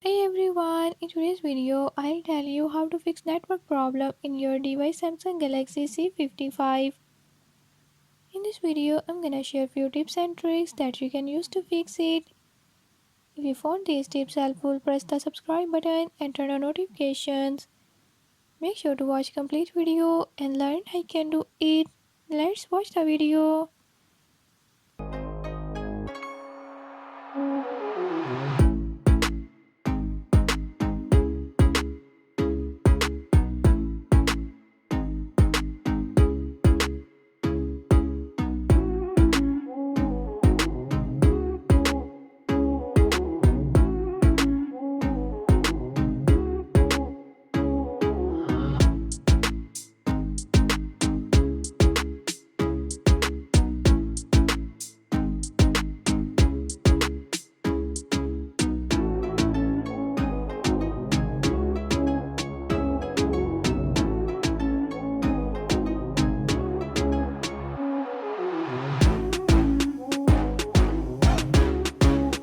Hey everyone, in today's video, I'll tell you how to fix network problem in your device Samsung Galaxy C55. In this video, I'm gonna share few tips and tricks that you can use to fix it. If you found these tips helpful, press the subscribe button and turn on notifications. Make sure to watch complete video and learn how you can do it. Let's watch the video.